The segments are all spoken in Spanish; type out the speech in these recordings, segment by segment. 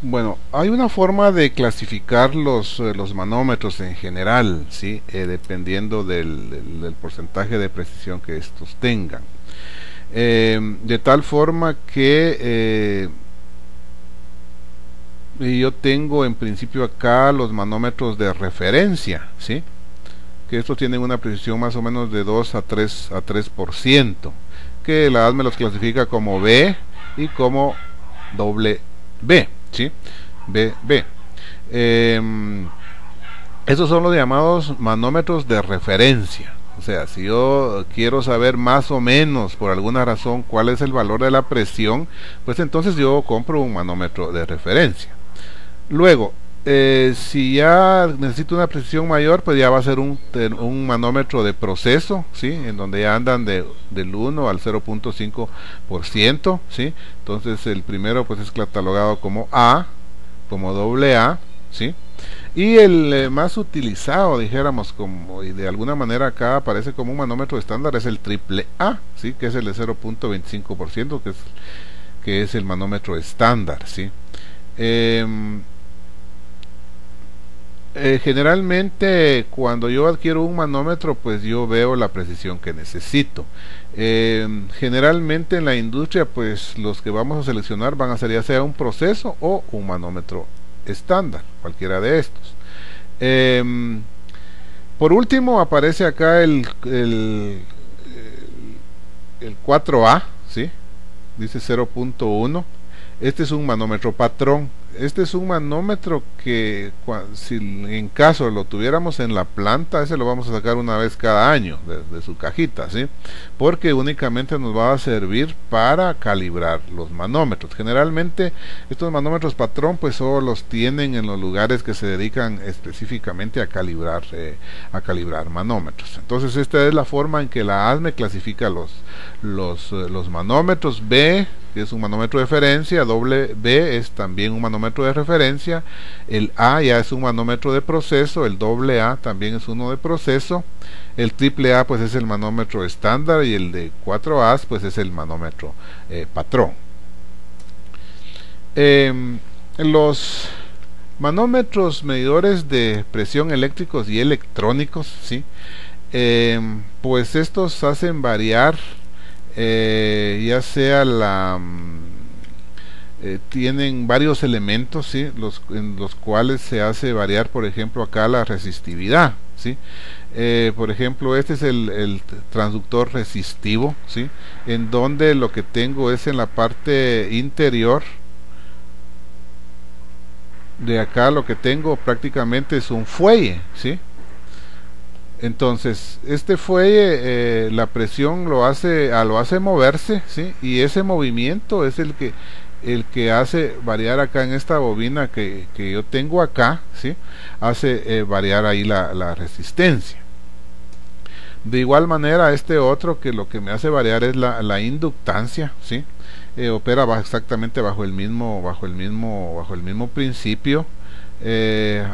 Bueno, hay una forma de clasificar los manómetros en general, ¿sí? Dependiendo del porcentaje de precisión que estos tengan. De tal forma que yo tengo en principio acá los manómetros de referencia, ¿sí? Que estos tienen una precisión más o menos de 2 a 3%, que la ASME los clasifica como B y como doble B, ¿sí? BB. Estos son los llamados manómetros de referencia. O sea, si yo quiero saber más o menos por alguna razón cuál es el valor de la presión, pues entonces yo compro un manómetro de referencia. Luego, si ya necesito una precisión mayor, pues ya va a ser un manómetro de proceso, ¿sí? En donde ya andan del 1 al 0.5%, ¿sí? Entonces el primero pues es catalogado como A, como doble A, ¿sí? Y el más utilizado, dijéramos, como y de alguna manera acá aparece como un manómetro estándar, es el triple A, ¿sí? Que es el de 0.25%, que es el manómetro estándar, ¿sí? Generalmente cuando yo adquiero un manómetro, pues yo veo la precisión que necesito. Generalmente en la industria, pues los que vamos a seleccionar van a ser ya sea un proceso o un manómetro estándar, cualquiera de estos. Por último aparece acá el 4A, ¿sí? Dice 0.1. Este es un manómetro patrón. Este es un manómetro que si en caso lo tuviéramos en la planta, ese lo vamos a sacar una vez cada año de su cajita, ¿sí? Porque únicamente nos va a servir para calibrar los manómetros. Generalmente estos manómetros patrón pues solo los tienen en los lugares que se dedican específicamente a calibrar manómetros. Entonces esta es la forma en que la ASME clasifica los manómetros. B, que es un manómetro de referencia, doble B es también un manómetro de referencia, el A ya es un manómetro de proceso, el doble A también es uno de proceso, el triple A pues es el manómetro estándar y el de 4A pues es el manómetro patrón. Los manómetros medidores de presión eléctricos y electrónicos, ¿sí? Pues estos hacen variar ya sea tienen varios elementos, ¿sí? En los cuales se hace variar, por ejemplo, acá la resistividad, ¿sí? Por ejemplo, este es el transductor resistivo, ¿sí? En donde lo que tengo es en la parte interior de acá, lo que tengo prácticamente es un fuelle, ¿sí? Entonces este fuelle la presión lo hace moverse, ¿sí? Y ese movimiento es el que hace variar acá en esta bobina que yo tengo acá, ¿sí? Hace variar ahí la resistencia. De igual manera este otro que lo que me hace variar es la inductancia, ¿sí? Opera exactamente bajo el mismo principio.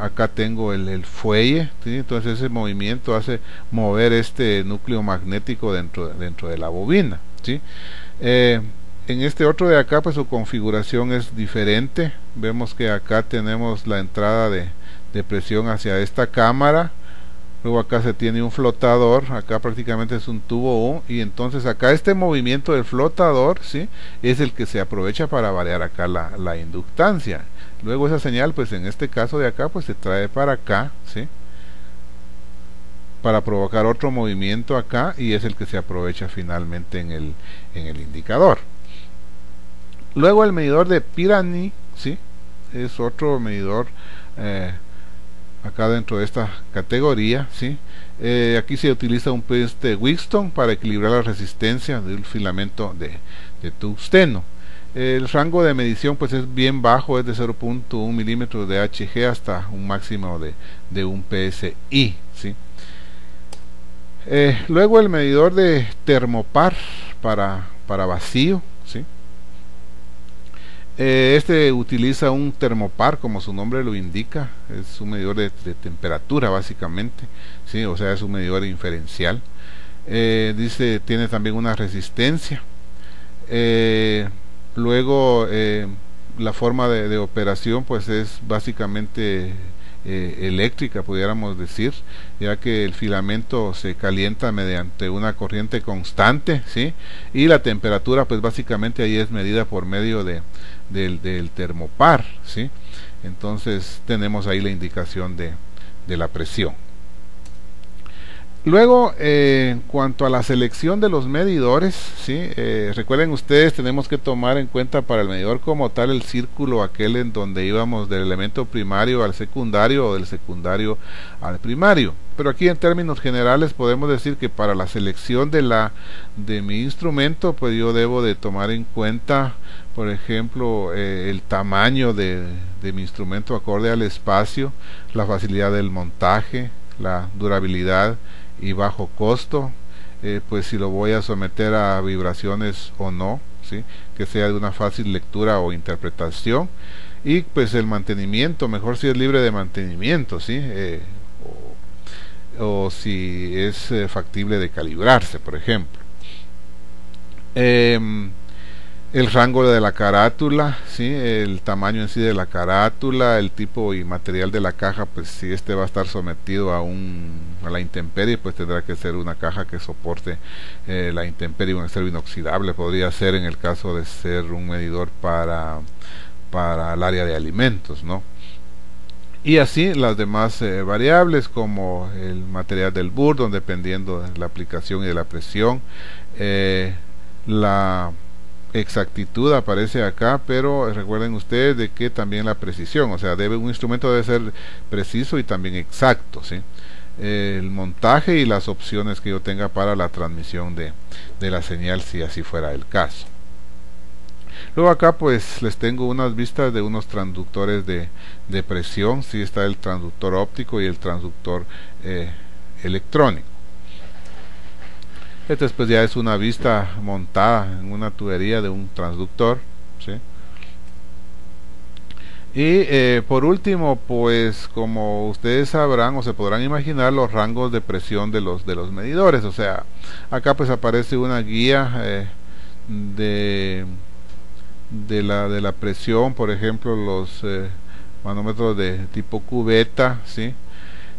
Acá tengo el fuelle, ¿sí? Entonces ese movimiento hace mover este núcleo magnético dentro de la bobina, ¿sí? En este otro de acá pues su configuración es diferente. Vemos que acá tenemos la entrada de presión hacia esta cámara. Luego acá se tiene un flotador, acá prácticamente es un tubo U, y entonces acá este movimiento del flotador, ¿sí? Es el que se aprovecha para variar acá la inductancia. Luego esa señal, pues en este caso de acá, pues se trae para acá, ¿sí? Para provocar otro movimiento acá, y es el que se aprovecha finalmente en el indicador. Luego el medidor de Pirani, ¿sí? Es otro medidor acá dentro de esta categoría, ¿sí? Aquí se utiliza un pez de Wheatstone para equilibrar la resistencia del filamento de tungsteno. El rango de medición pues es bien bajo, es de 0.1 milímetros de Hg hasta un máximo de 1 psi, ¿sí? Luego el medidor de termopar para vacío, ¿sí? Este utiliza un termopar, como su nombre lo indica, es un medidor de temperatura básicamente, ¿sí? O sea, es un medidor inferencial. Dice, tiene también una resistencia. Luego la forma de operación pues es básicamente eléctrica, pudiéramos decir, ya que el filamento se calienta mediante una corriente constante, ¿sí? Y la temperatura pues básicamente ahí es medida por medio del termopar, ¿sí? Entonces tenemos ahí la indicación de la presión. Luego, en cuanto a la selección de los medidores, ¿sí? Recuerden ustedes, tenemos que tomar en cuenta para el medidor como tal el círculo aquel en donde íbamos del elemento primario al secundario o del secundario al primario. Pero aquí en términos generales podemos decir que para la selección de mi instrumento, pues yo debo de tomar en cuenta, por ejemplo, el tamaño de mi instrumento acorde al espacio, la facilidad del montaje, la durabilidad y bajo costo, pues si lo voy a someter a vibraciones o no, ¿sí? Que sea de una fácil lectura o interpretación, y pues el mantenimiento, mejor si es libre de mantenimiento, ¿sí? O si es factible de calibrarse, por ejemplo. El rango de la carátula, ¿sí? El tamaño en sí de la carátula, el tipo y material de la caja, pues si este va a estar sometido a la intemperie, pues tendrá que ser una caja que soporte la intemperie, un acero inoxidable, podría ser en el caso de ser un medidor para el área de alimentos, ¿no? Y así las demás variables como el material del burdon, dependiendo de la aplicación y de la presión, la exactitud aparece acá, pero recuerden ustedes de que también la precisión, o sea, un instrumento debe ser preciso y también exacto, ¿sí? El montaje y las opciones que yo tenga para la transmisión de la señal, si así fuera el caso. Luego acá pues les tengo unas vistas de unos transductores de presión, si está el transductor óptico y el transductor electrónico. Esta pues ya es una vista montada en una tubería de un transductor, ¿sí? Y por último, pues como ustedes sabrán o se podrán imaginar los rangos de presión de los medidores. O sea, acá pues aparece una guía de la presión, por ejemplo los manómetros de tipo cubeta, ¿sí?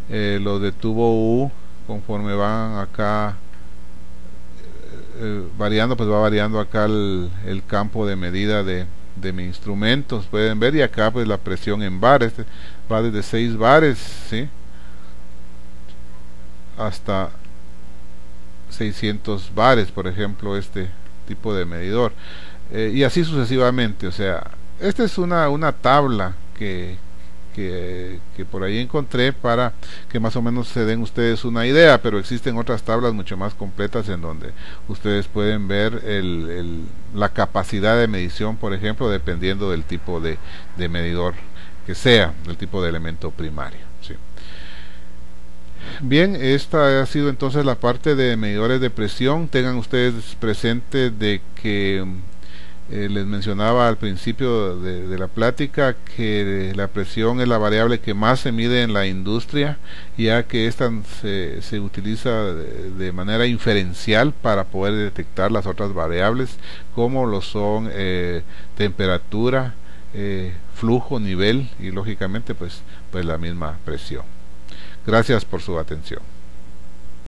Los de tubo U, conforme van acá variando, pues va variando acá el campo de medida de mi instrumento, pueden ver, y acá pues la presión en bares, va desde 6 bares, ¿sí? Hasta 600 bares, por ejemplo, este tipo de medidor, y así sucesivamente. O sea, esta es una tabla que por ahí encontré para que más o menos se den ustedes una idea, pero existen otras tablas mucho más completas en donde ustedes pueden ver la capacidad de medición, por ejemplo, dependiendo del tipo de medidor que sea, del tipo de elemento primario, ¿sí? Bien, esta ha sido entonces la parte de medidores de presión. Tengan ustedes presente de que les mencionaba al principio de la plática que la presión es la variable que más se mide en la industria, ya que esta se utiliza de manera inferencial para poder detectar las otras variables, como lo son temperatura, flujo, nivel y lógicamente pues la misma presión. Gracias por su atención.